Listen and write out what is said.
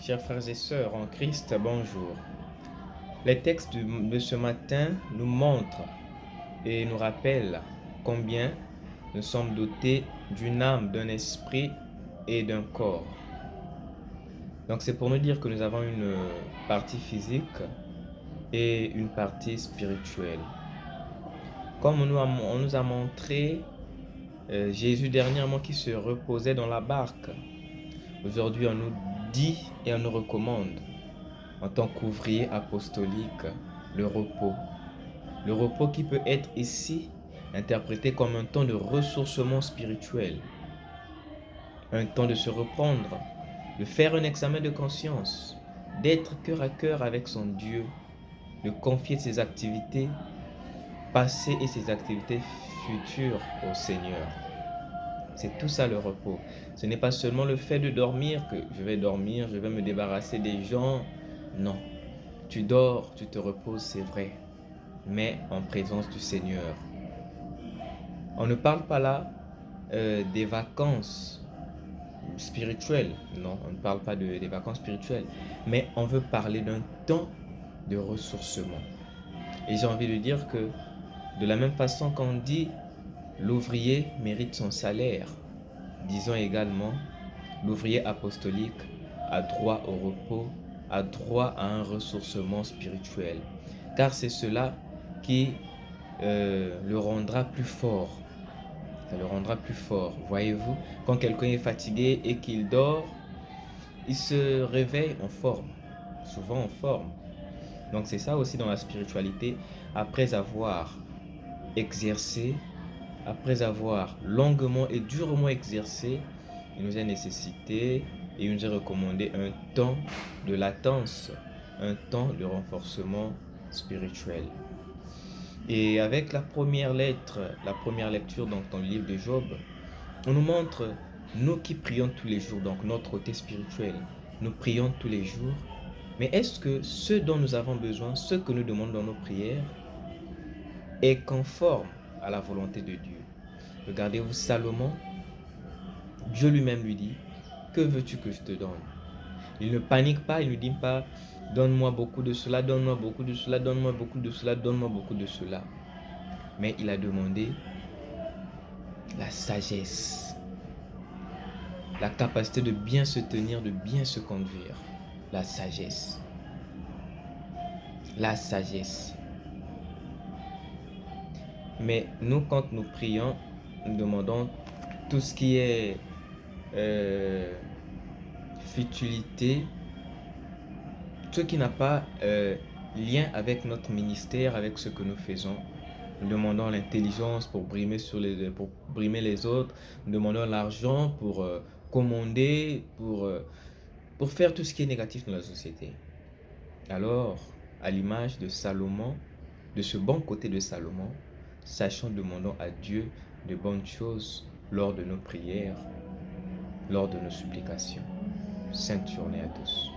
Chers frères et sœurs en Christ, bonjour. Les textes de ce matin nous montrent et nous rappellent combien nous sommes dotés d'une âme, d'un esprit et d'un corps. Donc c'est pour nous dire que nous avons une partie physique et une partie spirituelle. Comme on nous a montré Jésus dernièrement qui se reposait dans la barque, aujourd'hui on nous dit et on nous recommande en tant qu'ouvrier apostolique, le repos. Le repos qui peut être ici interprété comme un temps de ressourcement spirituel, un temps de se reprendre, de faire un examen de conscience, d'être cœur à cœur avec son Dieu, de confier ses activités passées et ses activités futures au Seigneur. C'est tout ça le repos. Ce n'est pas seulement le fait de dormir, que je vais dormir, je vais me débarrasser des gens. Non. Tu dors, tu te reposes, c'est vrai, mais en présence du Seigneur. On ne parle pas là des vacances spirituelles, non, on ne parle pas des vacances spirituelles, mais on veut parler d'un temps de ressourcement. Et j'ai envie de dire que de la même façon qu'on dit l'ouvrier mérite son salaire, disons également l'ouvrier apostolique a droit au repos, a droit à un ressourcement spirituel. Car c'est cela qui le rendra plus fort. Ça le rendra plus fort. Voyez-vous, quand quelqu'un est fatigué et qu'il dort, il se réveille en forme, souvent en forme. Donc c'est ça aussi dans la spiritualité. Après avoir exercé, après avoir longuement et durement exercé, il nous est nécessité et il nous est recommandé un temps de latence, un temps de renforcement spirituel. Et avec la première lettre, la première lecture donc dans le livre de Job, on nous montre, nous qui prions tous les jours, donc notre côté spirituel, nous prions tous les jours, mais est-ce que ce dont nous avons besoin, ce que nous demandons dans nos prières, est conforme à la volonté de Dieu? Regardez-vous Salomon, Dieu lui-même lui dit, que veux-tu que je te donne? Il ne panique pas, il ne dit pas, donne-moi beaucoup de cela, donne-moi beaucoup de cela, donne-moi beaucoup de cela, donne-moi beaucoup de cela. Mais il a demandé la sagesse, la capacité de bien se tenir, de bien se conduire, la sagesse. La sagesse. Mais nous, quand nous prions, nous demandons tout ce qui est futilité, ce qui n'a pas lien avec notre ministère, avec ce que nous faisons. Nous demandons l'intelligence pour brimer les autres. Nous demandons l'argent pour commander, pour faire tout ce qui est négatif dans la société. Alors, à l'image de Salomon, de ce bon côté de Salomon, sachons, demandons à Dieu de bonnes choses lors de nos prières, lors de nos supplications. Sainte journée à tous.